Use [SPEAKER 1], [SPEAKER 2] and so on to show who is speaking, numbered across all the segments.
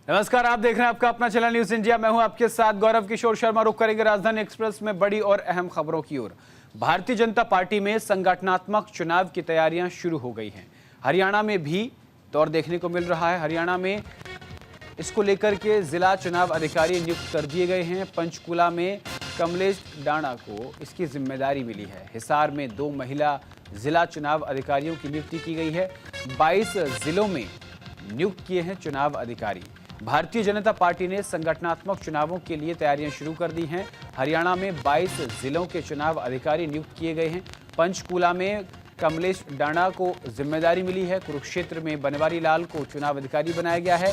[SPEAKER 1] नमस्कार, आप देख रहे हैं आपका अपना चैनल न्यूज इंडिया। मैं हूं आपके साथ गौरव किशोर शर्मा। रुक करेंगे राजधानी एक्सप्रेस में बड़ी और अहम खबरों की ओर। भारतीय जनता पार्टी में संगठनात्मक चुनाव की तैयारियां शुरू हो गई हैं। हरियाणा में भी दौर देखने को मिल रहा है। हरियाणा में इसको लेकर के जिला चुनाव अधिकारी नियुक्त कर दिए गए हैं। पंचकुला में कमलेश डाणा को इसकी जिम्मेदारी मिली है। हिसार में 2 महिला जिला चुनाव अधिकारियों की नियुक्ति की गई है। 22 जिलों में नियुक्त किए हैं चुनाव अधिकारी। भारतीय जनता पार्टी ने संगठनात्मक चुनावों के लिए तैयारियां शुरू कर दी हैं। हरियाणा में 22 जिलों के चुनाव अधिकारी नियुक्त किए गए हैं। पंचकुला में कमलेश डाणा को जिम्मेदारी मिली है। कुरुक्षेत्र में बनवारी लाल को चुनाव अधिकारी बनाया गया है।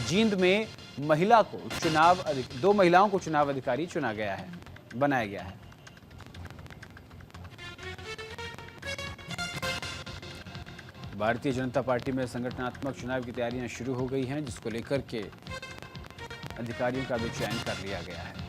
[SPEAKER 1] जींद में 2 महिलाओं को चुनाव अधिकारी बनाया गया है। भारतीय जनता पार्टी में संगठनात्मक चुनाव की तैयारियां शुरू हो गई हैं, जिसको लेकर के अधिकारियों का भी चयन कर लिया गया है।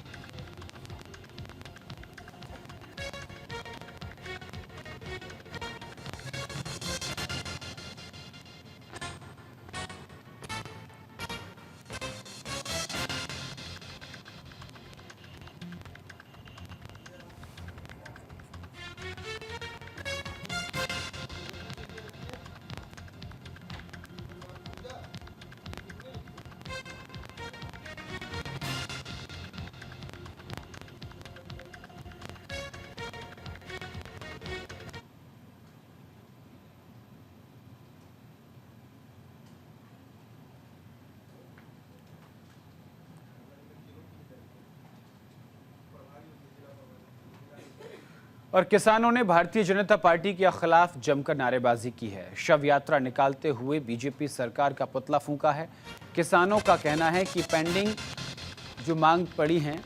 [SPEAKER 1] और किसानों ने भारतीय जनता पार्टी के खिलाफ जमकर नारेबाजी की है। शव यात्रा निकालते हुए बीजेपी सरकार का पुतला फूंका है। किसानों का कहना है कि पेंडिंग जो मांग पड़ी हैं,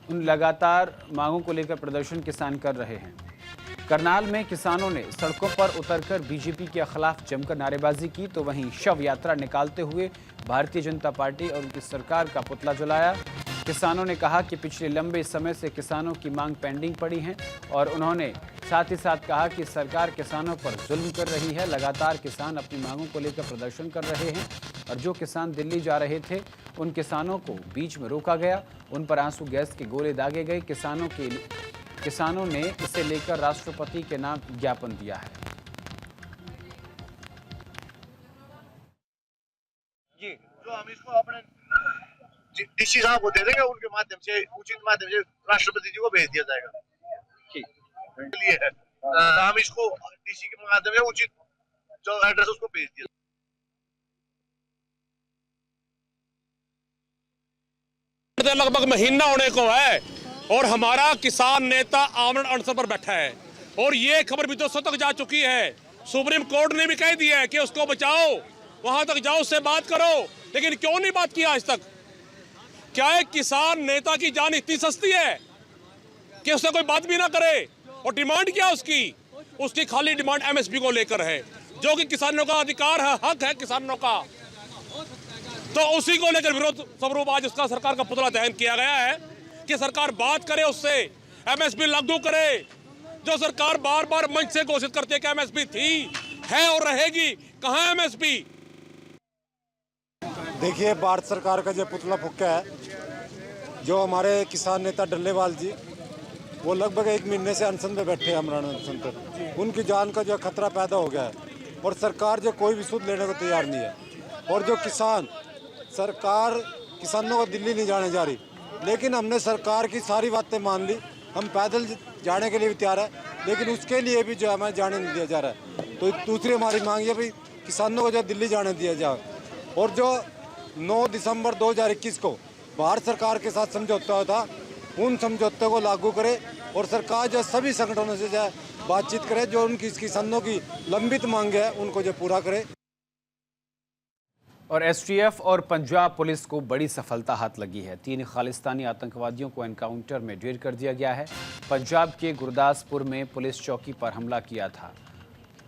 [SPEAKER 1] उन लगातार मांगों को लेकर प्रदर्शन किसान कर रहे हैं। करनाल में किसानों ने सड़कों पर उतरकर बीजेपी के खिलाफ जमकर नारेबाजी की, तो वहीं शव यात्रा निकालते हुए भारतीय जनता पार्टी और उनकी सरकार का पुतला जलाया। किसानों ने कहा कि पिछले लंबे समय से किसानों की मांग पेंडिंग पड़ी है और उन्होंने साथ ही साथ कहा कि सरकार किसानों पर जुल्म कर रही है। लगातार किसान अपनी मांगों को लेकर प्रदर्शन कर रहे हैं और जो किसान दिल्ली जा रहे थे, उन किसानों को बीच में रोका गया, उन पर आंसू गैस के गोले दागे गए। किसानों ने इसे लेकर राष्ट्रपति के नाम ज्ञापन दिया है।
[SPEAKER 2] जी, तो हम इसको अपने डीसी साहब को दे देंगे, उनके माध्यम से उचित माध्यम से राष्ट्रपति जी को भेज दिया जाएगा। ठीक लिए है, हम इसको डीसी के माध्यम से उचित जो एड्रेस उसको भेज दिया।
[SPEAKER 3] लगभग महीना होने को है और हमारा किसान नेता आमरण अनशन पर बैठा है और ये खबर विदेशों तक जा चुकी है। सुप्रीम कोर्ट ने भी कह दिया है कि उसको बचाओ, वहां तक जाओ, उससे बात करो, लेकिन क्यों नहीं बात किया आज तक? क्या एक किसान नेता की जान इतनी सस्ती है कि उससे कोई बात भी ना करे? और डिमांड क्या उसकी खाली डिमांड एमएसपी को लेकर है, जो कि किसानों का अधिकार है, हक है किसानों का। तो उसी को लेकर विरोध स्वरूप आज उसका सरकार का पुतला दहन किया गया है कि सरकार बात करे, उससे एमएसपी लागू करे। जो सरकार बार बार मंच से घोषित करती है कि एमएसपी थी, है और रहेगी, कहां एमएसपी?
[SPEAKER 4] देखिए, भारत सरकार का जो पुतला फूका है, जो हमारे किसान नेता डल्लेवाल जी, वो लगभग 1 महीने से अनशन पे बैठे हैं, आमरण अनशन पर। उनकी जान का जो खतरा पैदा हो गया है और सरकार जो कोई भी सुध लेने को तैयार नहीं है। और जो सरकार किसानों को दिल्ली नहीं जाने जा रही, लेकिन हमने सरकार की सारी बातें मान ली। हम पैदल जाने के लिए भी तैयार है, लेकिन उसके लिए भी जो हमें जाने नहीं दिया जा रहा है। तो दूसरी हमारी मांग है भाई, किसानों को जो दिल्ली जाने दिया जाए। और जो 9 दिसंबर 2021 को भारत सरकार के साथ समझौता हुआ था, उन समझौते को लागू करे और सरकार जो सभी संगठनों से जो बातचीत करे, जो उनकी किसानों की लंबित मांग है उनको जो पूरा करे।
[SPEAKER 1] और एसटीएफ और पंजाब पुलिस को बड़ी सफलता हाथ लगी है। 3 खालिस्तानी आतंकवादियों को एनकाउंटर में ढेर कर दिया गया है। पंजाब के गुरदासपुर में पुलिस चौकी पर हमला किया था।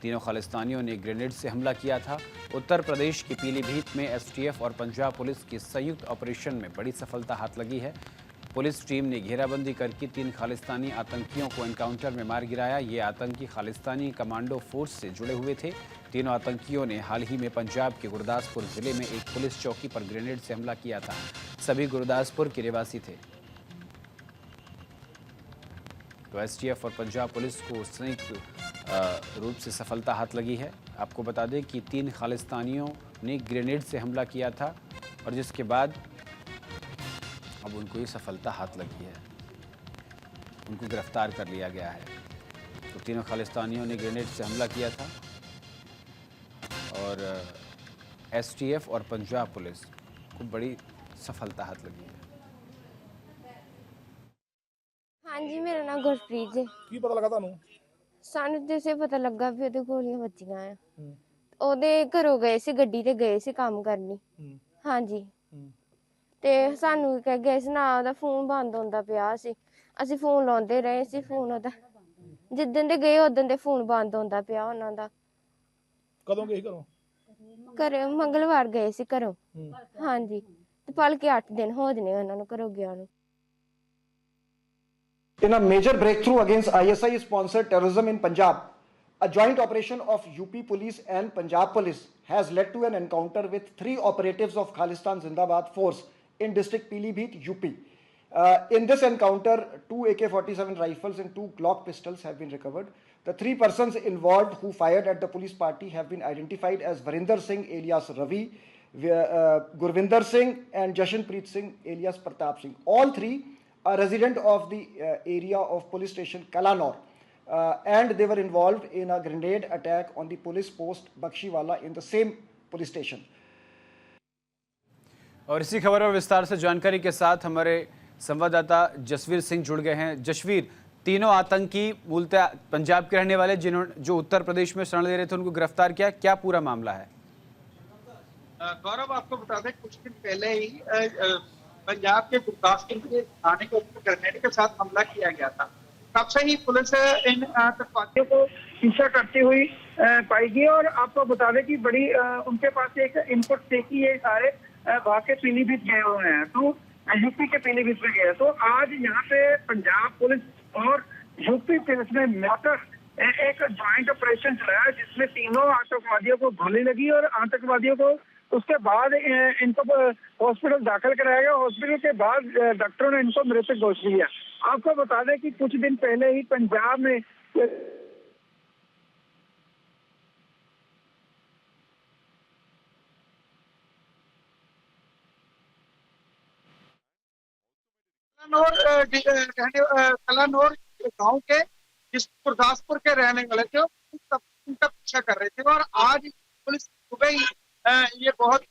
[SPEAKER 1] तीनों खालिस्तानियों ने ग्रेनेड से हमला किया था। उत्तर प्रदेश के पीलीभीत में एसटीएफ और पंजाब पुलिस की संयुक्त ऑपरेशन में बड़ी सफलता हाथ लगी है। पुलिस टीम ने घेराबंदी करके 3 खालिस्तानी आतंकियों को एनकाउंटर में मार गिराया। ये आतंकी खालिस्तानी कमांडो फोर्स से जुड़े हुए थे। तीनों आतंकियों ने हाल ही में पंजाब के गुरदासपुर जिले में एक पुलिस चौकी पर ग्रेनेड से हमला किया था। सभी गुरदासपुर के निवासी थे। तो एसटीएफ और पंजाब पुलिस को संयुक्त रूप से सफलता हाथ लगी है। आपको बता दें कि 3 खालिस्तानियों ने ग्रेनेड से हमला किया था और जिसके बाद अब उनको ये सफलता हाथ लगी है, उनको गिरफ्तार कर लिया गया है। तो तीनों खालिस्तानियों ने ग्रेनेड से हमला किया था और एसटीएफ और पंजाब पुलिस को बड़ी सफलता हाथ लगी है।
[SPEAKER 5] हाँ जी, मेरा नाम गुरप्रीत जी।
[SPEAKER 6] ਕੀ ਪਤਾ ਲੱਗਾ ਤੁਹਾਨੂੰ
[SPEAKER 5] ਸਾਨੂੰ ਜਿਸੇ ਪਤਾ ਲੱਗਾ ਵੀ ਉਹਦੇ ਗੋਲੀਆਂ ਵੱਜੀਆਂ ਆ। ਉਹਦੇ ਘਰੋਂ ਗਏ ਸੀ, ਗੱਡੀ ਤੇ ਗਏ ਸੀ ਕੰਮ ਕਰਨੀ। ਹਾਂਜੀ, ਤੇ ਸਾਨੂੰ ਕਹਿ ਗਏ ਸੀ ਨਾ, ਉਹਦਾ ਫੋਨ ਬੰਦ ਹੁੰਦਾ ਪਿਆ ਸੀ। ਅਸੀਂ ਫੋਨ ਲਾਉਂਦੇ ਰਹੇ ਸੀ, ਫੋਨ ਉਹਦਾ ਜਿੱਦਣ ਦੇ ਗਏ ਉਦੋਂ ਦੇ ਫੋਨ ਬੰਦ ਹੁੰਦਾ ਪਿਆ ਉਹਨਾਂ ਦਾ।
[SPEAKER 6] ਕਦੋਂ ਗਏ ਘਰੋਂ
[SPEAKER 5] ਘਰੇ ਮੰਗਲਵਾਰ ਗਏ ਸੀ ਘਰੋਂ। ਹਾਂਜੀ, ਤੇ ਭਲਕੇ 8 ਦਿਨ ਹੋ ਜਨੇ ਉਹਨਾਂ ਨੂੰ ਘਰੋਂ ਗਿਆ ਨੂੰ।
[SPEAKER 7] In a major breakthrough against ISI-sponsored terrorism in Punjab, a joint operation of UP Police and Punjab Police has led to an encounter with 3 operatives of Khalistan Zindabad force in district Pilibhit, UP. In this encounter, 2 AK-47 rifles and 2 Glock pistols have been recovered. The 3 persons involved who fired at the police party have been identified as Varinder Singh alias Ravi, Gurvinder Singh and Jashanpreet Singh alias Pratap Singh. All 3 are resident of the area of police station Kalanor, and they were involved in a grenade attack on the police post Bakshiwala in the same police station.
[SPEAKER 1] और इसी खबर और विस्तार से जानकारी के साथ हमारे संवाददाता जसवीर सिंह जुड़ गए हैं। जसवीर, तीनों आतंकी मूलतः पंजाब के रहने वाले जो उत्तर प्रदेश में शरण ले रहे थे, उनको गिरफ्तार किया, क्या पूरा मामला है?
[SPEAKER 8] गौरव, आपको बता दें कुछ दिन पहले ही पंजाब के गुरदासपुर के थाने के ऊपर ग्रेनेड के साथ हमला किया गया था। तब से ही पुलिस इन आतंकवादियों को पीछा करती हुई पाई गई और आपको बता दें कि बड़ी उनके पास एक इनपुट थी कि ये सारे वहाँ के पीलीभीत गए हुए हैं, तो यूपी के पीलीभीत में गए। तो आज यहाँ पे पंजाब पुलिस और यूपी पुलिस ने मिलकर एक ज्वाइंट ऑपरेशन चलाया जिसमें तीनों आतंकवादियों को गोली लगी और आतंकवादियों को उसके बाद इनको हॉस्पिटल दाखिल कराया गया। हॉस्पिटल के बाद डॉक्टरों ने इनको मृतक घोषित किया। आपको बता दें कि कुछ दिन पहले ही पंजाब में कलानौर गांव के जिस गुरदासपुर के रहने वाले थे उनका पीछा कर रहे थे और आज पुलिस सुबह ही ये बहुत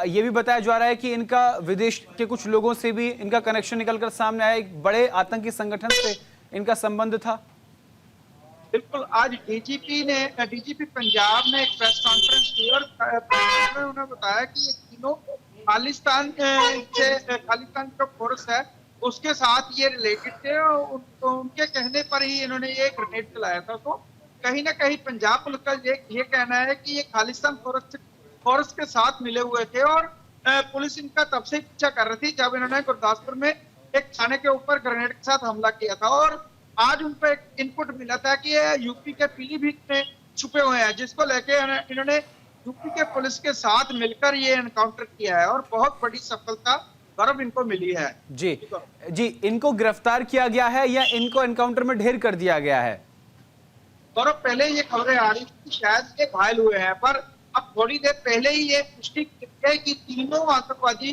[SPEAKER 1] ये भी बताया जा रहा है कि इनका विदेश के कुछ लोगों से भी इनका कनेक्शन निकलकर सामने आया, एक बड़े आतंकी संगठन से इनका संबंध था।
[SPEAKER 8] बिल्कुल, आज डीजीपी पंजाब ने एक प्रेस कॉन्फ्रेंस की और उन्होंने बताया कि ये तीनों खालिस्तान जो फोर्स है उसके साथ ये रिलेटेड थे और उनके कहने पर ही इन्होंने ये ग्रेनेड चलाया था। तो कहीं ना कहीं पंजाब पुलिस का ये कहना है कि ये खालिस्तान फोर्स के साथ मिले हुए थे और पुलिस इनका तब से पीछा कर रही थी जब इन्होंने गुरदासपुर में एक थाने के ऊपर ग्रेनेड के साथ हमला किया था। और आज उनको एक इनपुट मिला था कि ये यूपी के पीलीभीत में छुपे हुए हैं, जिसको लेके इन्होंने यूपी के पुलिस के साथ मिलकर ये एनकाउंटर किया है और बहुत बड़ी सफलता गौरव इनको मिली है।
[SPEAKER 1] जी, इनको गिरफ्तार किया गया है या इनको एनकाउंटर में ढेर कर दिया गया है?
[SPEAKER 8] गौरव, पहले ये खबरें आ रही थी शायद ये घायल हुए हैं, पर अब थोड़ी देर पहले ही ये पुष्टि की है कि तीनों आतंकवादी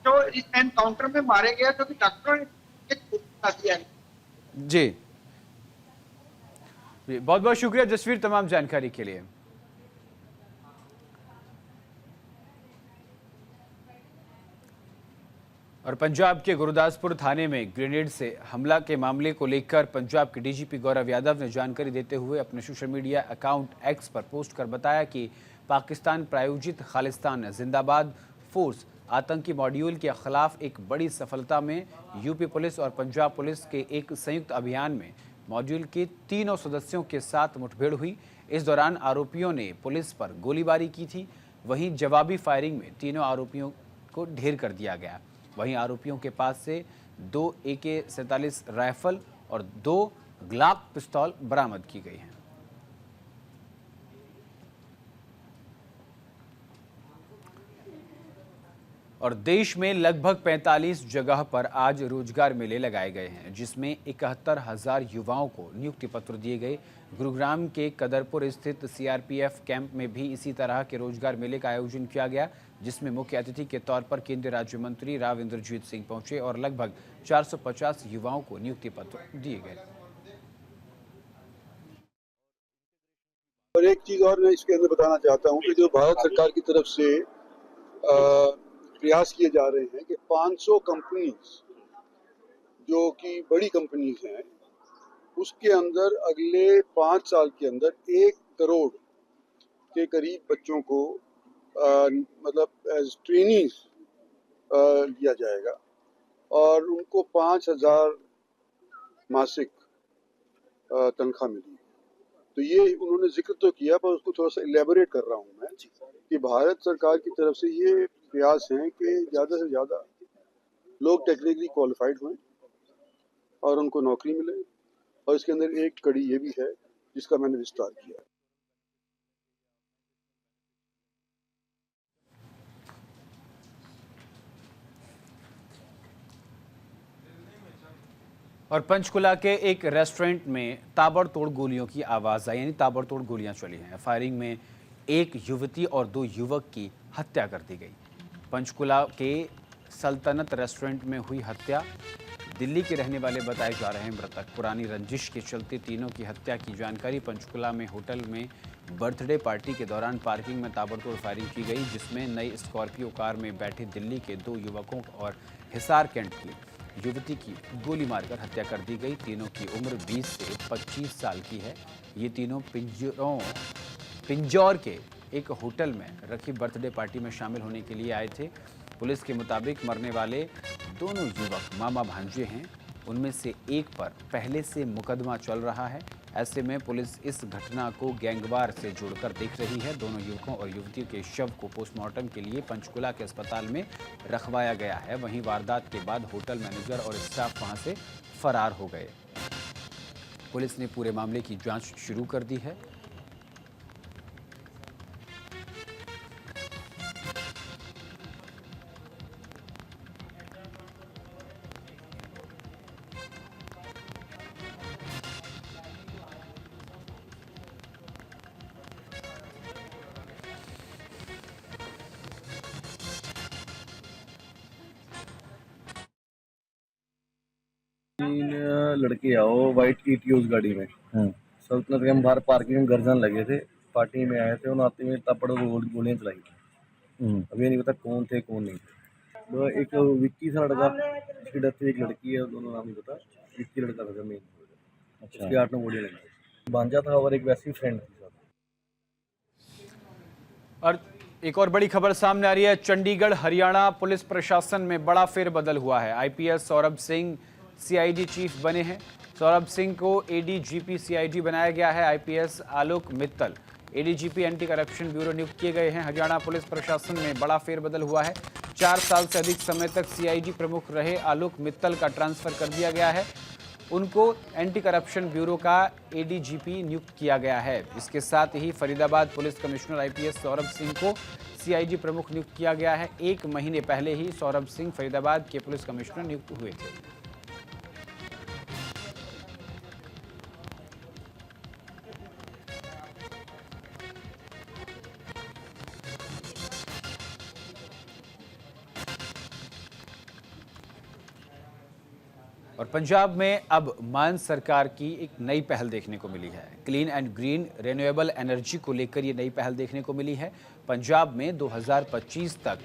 [SPEAKER 8] जो इस एनकाउंटर में मारे गए, जो कि डॉक्टरों ने बता दिया है।
[SPEAKER 1] जी, बहुत बहुत शुक्रिया जसवीर तमाम जानकारी के लिए। और पंजाब के गुरदासपुर थाने में ग्रेनेड से हमला के मामले को लेकर पंजाब के डीजीपी गौरव यादव ने जानकारी देते हुए अपने सोशल मीडिया अकाउंट एक्स पर पोस्ट कर बताया कि पाकिस्तान प्रायोजित खालिस्तान जिंदाबाद फोर्स आतंकी मॉड्यूल के खिलाफ एक बड़ी सफलता में यूपी पुलिस और पंजाब पुलिस के एक संयुक्त अभियान में मॉड्यूल के तीनों सदस्यों के साथ मुठभेड़ हुई। इस दौरान आरोपियों ने पुलिस पर गोलीबारी की थी। वहीं जवाबी फायरिंग में तीनों आरोपियों को ढेर कर दिया गया। वहीं आरोपियों के पास से 2 AK-47 राइफल और 2 ग्लॉक पिस्तौल बरामद की गई हैं। और देश में लगभग 45 जगह पर आज रोजगार मेले लगाए गए हैं, जिसमें 71,000 युवाओं को नियुक्ति पत्र दिए गए। गुरुग्राम के कदरपुर स्थित CRPF कैंप में भी इसी तरह के रोजगार मेले का आयोजन किया गया, जिसमें मुख्य अतिथि के तौर पर केंद्रीय राज्य मंत्री राव इंद्रजीत सिंह पहुंचे और लगभग 450 युवाओं को नियुक्ति पत्र दिए गए।
[SPEAKER 9] और एक चीज और मैं इसके अंदर बताना चाहता हूँ कि जो भारत सरकार की तरफ से प्रयास किए जा रहे हैं कि 500 कंपनीज जो कि बड़ी कंपनीज हैं, उसके अंदर अगले 5 साल के अंदर 1 करोड़ के करीब बच्चों को मतलब एज ट्रेनीज लिया जाएगा और उनको 5,000 मासिक तनख्वाह मिलेगी। तो ये उन्होंने जिक्र तो किया, पर उसको थोड़ा सा इलेबोरेट कर रहा हूँ मैं कि भारत सरकार की तरफ से ये प्रयास हैं कि ज़्यादा से ज़्यादा लोग टेक्निकली क्वालिफाइड हों और उनको नौकरी मिले। और इसके अंदर एक कड़ी ये भी है जिसका मैंने विस्तार किया।
[SPEAKER 1] और पंचकुला के एक रेस्टोरेंट में ताबड़तोड़ गोलियों की आवाज़ आई, यानी ताबड़तोड़ गोलियां चली हैं। फायरिंग में एक युवती और 2 युवक की हत्या कर दी गई। पंचकुला के सल्तनत रेस्टोरेंट में हुई हत्या। दिल्ली के रहने वाले बताए जा रहे हैं मृतक। पुरानी रंजिश के चलते तीनों की हत्या की जानकारी। पंचकुला में होटल में बर्थडे पार्टी के दौरान पार्किंग में ताबड़तोड़ फायरिंग की गई, जिसमें नई स्कॉर्पियो कार में बैठे दिल्ली के 2 युवकों और हिसार कैंट की युवती की गोली मारकर हत्या कर दी गई। तीनों की उम्र 20 से 25 साल की है। ये तीनों पिंजौर के एक होटल में रखी बर्थडे पार्टी में शामिल होने के लिए आए थे। पुलिस के मुताबिक मरने वाले दोनों युवक मामा भांजे हैं। उनमें से एक पर पहले से मुकदमा चल रहा है। ऐसे में पुलिस इस घटना को गैंगवार से जोड़कर देख रही है। दोनों युवकों और युवतियों के शव को पोस्टमार्टम के लिए पंचकुला के अस्पताल में रखवाया गया है। वहीं वारदात के बाद होटल मैनेजर और स्टाफ वहां से फरार हो गए। पुलिस ने पूरे मामले की जांच शुरू कर दी है।
[SPEAKER 10] लड़के आओ वाइट ईटीओस गाड़ी में सल्तनत के हम बाहर पार्किंग में घर जाने लगे थे। पार्टी में आए थे, उन आते में तपड़ गोलियां चलाई थी। अभी ये नहीं पता कौन थे कौन नहीं थे। तो एक विक्की सा लड़का, उसकी डेथ एक लड़की है, दोनों नाम नहीं पता। विक्की लड़का था मेन। अच्छा। उसके 8-9 गोलियां लगी। भांजा था और एक वैसी फ्रेंड थी साथ।
[SPEAKER 1] और एक और बड़ी खबर सामने आ रही है। चंडीगढ़ हरियाणा पुलिस प्रशासन में बड़ा फेरबदल हुआ है। IPS Saurabh Singh CID chief बने हैं। सौरभ सिंह को ADGP CID बनाया गया है। IPS Alok Mittal ADGP anti corruption bureau नियुक्त किए गए हैं। हरियाणा पुलिस प्रशासन में बड़ा फेरबदल हुआ है। 4 साल से अधिक समय तक CID प्रमुख रहे आलोक मित्तल का ट्रांसफर कर दिया गया है। उनको एंटी करप्शन ब्यूरो का ADGP नियुक्त किया गया है। इसके साथ ही Faridabad police commissioner IPS Saurabh Singh को CID प्रमुख नियुक्त किया गया है। 1 महीने पहले ही सौरभ सिंह फरीदाबाद के पुलिस कमिश्नर नियुक्त हुए थे। और पंजाब में अब मान सरकार की एक नई पहल देखने को मिली है। Clean and green renewable energy को लेकर ये नई पहल देखने को मिली है। पंजाब में 2025 तक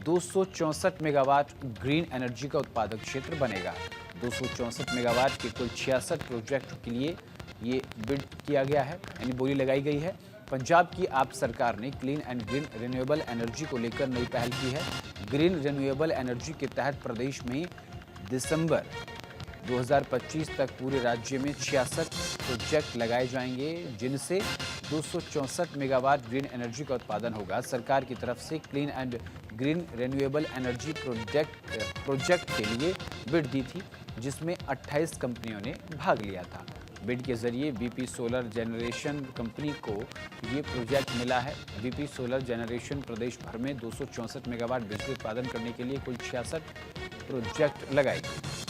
[SPEAKER 1] 264 मेगावाट ग्रीन एनर्जी का उत्पादक क्षेत्र बनेगा। 264 मेगावाट के कुल 66 प्रोजेक्ट के लिए ये बिड किया गया है, यानी बोली लगाई गई है। पंजाब की आप सरकार ने clean and green renewable energy को लेकर नई पहल की है। ग्रीन रिन्यूएबल एनर्जी के तहत प्रदेश में दिसंबर 2025 तक पूरे राज्य में 66 प्रोजेक्ट लगाए जाएंगे, जिनसे 264 मेगावाट ग्रीन एनर्जी का उत्पादन होगा। सरकार की तरफ से clean and green renewable energy project के लिए बिड दी थी, जिसमें 28 कंपनियों ने भाग लिया था। बिड के जरिए बीपी सोलर जनरेशन कंपनी को ये प्रोजेक्ट मिला है। बीपी सोलर जनरेशन प्रदेश भर में 264 मेगावाट बिजली उत्पादन करने के लिए कुल 66 प्रोजेक्ट लगाएगी।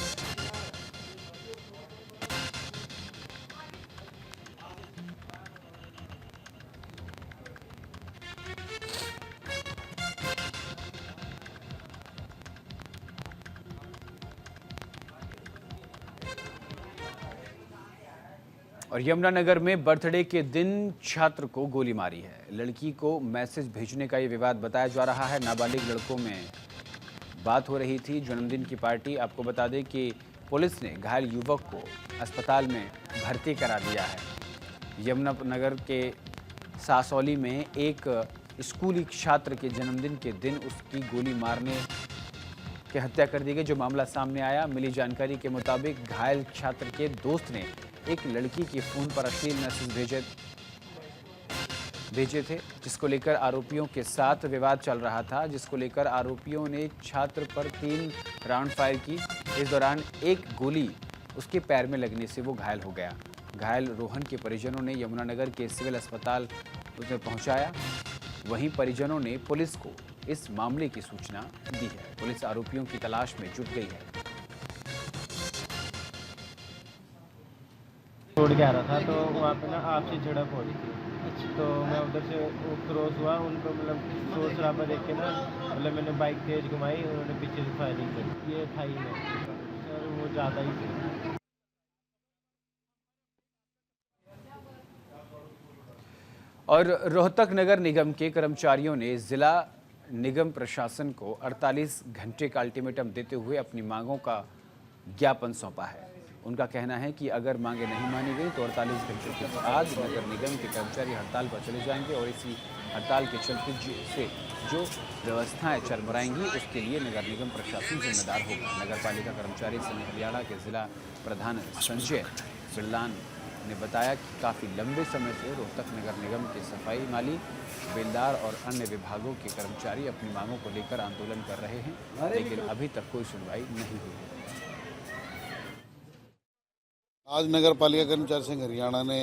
[SPEAKER 1] और यमुनानगर में बर्थडे के दिन छात्र को गोली मारी है। लड़की को मैसेज भेजने का ये विवाद बताया जा रहा है। नाबालिग लड़कों में बात हो रही थी, जन्मदिन की पार्टी। आपको बता दें कि पुलिस ने घायल युवक को अस्पताल में भर्ती करा दिया है। यमुनानगर के सासौली में एक स्कूली छात्र के जन्मदिन के दिन उसकी गोली मारने की हत्या कर दी गई। जो मामला सामने आया, मिली जानकारी के मुताबिक घायल छात्र के दोस्त ने एक लड़की के फोन पर अश्लील मैसेज भेजे थे, जिसको लेकर आरोपियों के साथ विवाद चल रहा था, जिसको लेकर आरोपियों ने छात्र पर 3 राउंड फायर की। इस दौरान एक गोली उसके पैर में लगने से वो घायल हो गया। घायल रोहन के परिजनों ने यमुनानगर के सिविल अस्पताल उसे पहुंचाया। वहीं परिजनों ने पुलिस को इस मामले की सूचना दी है। पुलिस आरोपियों की तलाश में जुट गई है।
[SPEAKER 11] रोड के आ रहा था तो वहाँ पे ना आपसी झड़प हो रही थी। तो मैं उधर से क्रॉस हुआ, उनको मतलब शोर शराबा देख के ना मतलब मैंने बाइक तेज घुमाई, उन्होंने पीछे से फायरिंग की। ये था ही में सर, वो ज़्यादा ही थी।
[SPEAKER 1] और रोहतक नगर निगम के कर्मचारियों ने जिला निगम प्रशासन को 48 घंटे का अल्टीमेटम देते हुए अपनी मांगों का ज्ञापन सौंपा है। उनका कहना है कि अगर मांगे नहीं मानी गई तो 48 घंटे के बाद नगर निगम के कर्मचारी हड़ताल पर चले जाएंगे और इसी हड़ताल के चलते से जो व्यवस्थाएं चरमराएंगी उसके लिए नगर निगम प्रशासन जिम्मेदार होगा। नगर पालिका कर्मचारी संघ हरियाणा के जिला प्रधान संजय बिरलान ने बताया कि काफ़ी लंबे समय से रोहतक नगर निगम के सफाई माली, बेलदार और अन्य विभागों के कर्मचारी अपनी मांगों को लेकर आंदोलन कर रहे हैं, लेकिन अभी तक कोई सुनवाई नहीं हुई है।
[SPEAKER 9] आज नगर पालिका कर्मचारी संघ हरियाणा ने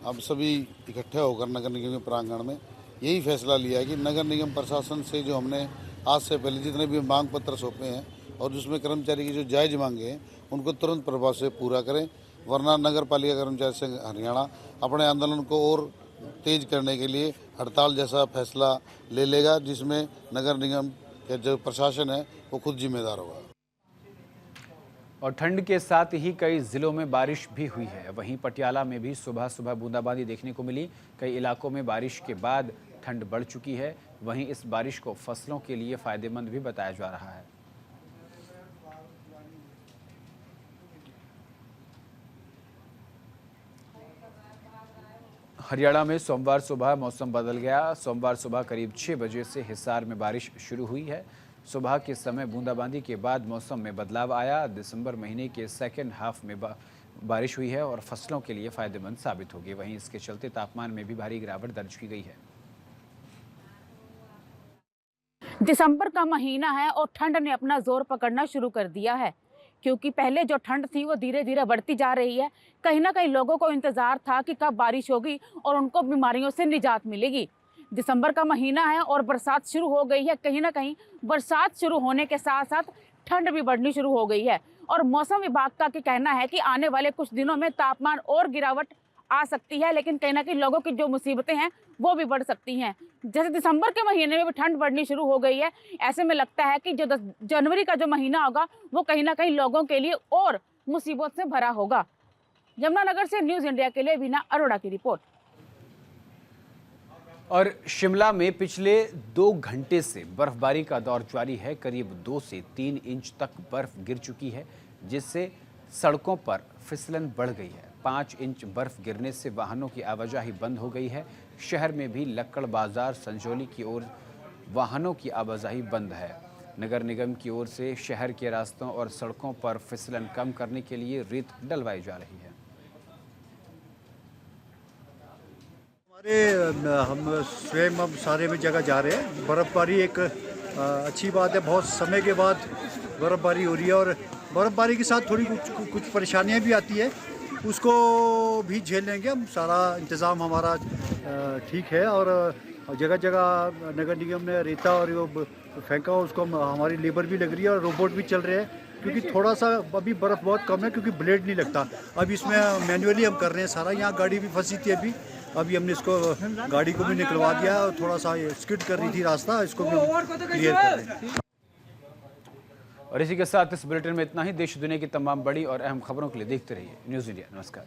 [SPEAKER 9] अब सभी इकट्ठे होकर नगर निगम के प्रांगण में यही फैसला लिया है कि नगर निगम प्रशासन से जो हमने आज से पहले जितने भी मांग पत्र सौंपे हैं और जिसमें कर्मचारी की जो जायज मांगे हैं उनको तुरंत प्रभाव से पूरा करें, वरना नगर पालिका कर्मचारी संघ हरियाणा अपने आंदोलन को और तेज करने के लिए हड़ताल जैसा फैसला ले लेगा, जिसमें नगर निगम का जो प्रशासन है वो खुद जिम्मेदार होगा।
[SPEAKER 1] और ठंड के साथ ही कई जिलों में बारिश भी हुई है। वहीं पटियाला में भी सुबह सुबह बूंदाबांदी देखने को मिली। कई इलाकों में बारिश के बाद ठंड बढ़ चुकी है। वहीं इस बारिश को फसलों के लिए फायदेमंद भी बताया जा रहा है। हरियाणा में सोमवार सुबह मौसम बदल गया। सोमवार सुबह करीब 6 बजे से हिसार में बारिश शुरू हुई है। सुबह के समय बूंदाबांदी के बाद मौसम में बदलाव आया। दिसंबर महीने के सेकेंड हाफ में बारिश हुई है और फसलों के लिए फायदेमंद साबित होगी। वहीं इसके चलते तापमान में भी भारी गिरावट दर्ज की गई है।
[SPEAKER 12] दिसंबर का महीना है और ठंड ने अपना जोर पकड़ना शुरू कर दिया है, क्योंकि पहले जो ठंड थी वो धीरे धीरे बढ़ती जा रही है। कहीं ना कहीं लोगों को इंतजार था कि कब बारिश होगी और उनको बीमारियों से निजात मिलेगी। दिसंबर का महीना है और बरसात शुरू हो गई है। कहीं ना कहीं बरसात शुरू होने के साथ साथ ठंड भी बढ़नी शुरू हो गई है और मौसम विभाग का कहना है कि आने वाले कुछ दिनों में तापमान और गिरावट आ सकती है, लेकिन कहीं ना कहीं लोगों की जो मुसीबतें हैं वो भी बढ़ सकती हैं। जैसे दिसंबर के महीने में भी ठंड बढ़नी शुरू हो गई है, ऐसे में लगता है कि जो जनवरी का जो महीना होगा वो कहीं ना कहीं लोगों के लिए और मुसीबत से भरा होगा। यमुनानगर से न्यूज़ इंडिया के लिए वीना अरोड़ा की रिपोर्ट।
[SPEAKER 1] और शिमला में पिछले 2 घंटे से बर्फबारी का दौर जारी है। करीब 2 से 3 इंच तक बर्फ गिर चुकी है, जिससे सड़कों पर फिसलन बढ़ गई है। 5 इंच बर्फ गिरने से वाहनों की आवाजाही बंद हो गई है। शहर में भी लक्कड़ बाजार संजौली की ओर वाहनों की आवाजाही बंद है। नगर निगम की ओर से शहर के रास्तों और सड़कों पर फिसलन कम करने के लिए रेत डलवाई जा रही है।
[SPEAKER 4] हम स्वयं अब सारे में जगह जा रहे हैं। बर्फ़बारी एक अच्छी बात है, बहुत समय के बाद बर्फ़बारी हो रही है और बर्फ़बारी के साथ थोड़ी कुछ परेशानियां भी आती है, उसको भी झेल लेंगे हम। सारा इंतज़ाम हमारा ठीक है और जगह जगह नगर निगम ने रेता और वो फेंका, उसको हमारी लेबर भी लग रही है और रोबोट भी चल रहे हैं, क्योंकि थोड़ा सा अभी बर्फ़ बहुत कम है, क्योंकि ब्लेड नहीं लगता। अब इसमें मैन्युअली हम कर रहे हैं सारा। यहाँ गाड़ी भी फंसी थी अभी हमने इसको गाड़ी को भी निकलवा दिया और थोड़ा सा स्किड कर रही थी रास्ता, इसको भी क्लियर कर रहे हैं।
[SPEAKER 1] और इसी के साथ इस बुलेटिन में इतना ही। देश दुनिया की तमाम बड़ी और अहम खबरों के लिए देखते रहिए न्यूज़ इंडिया। नमस्कार।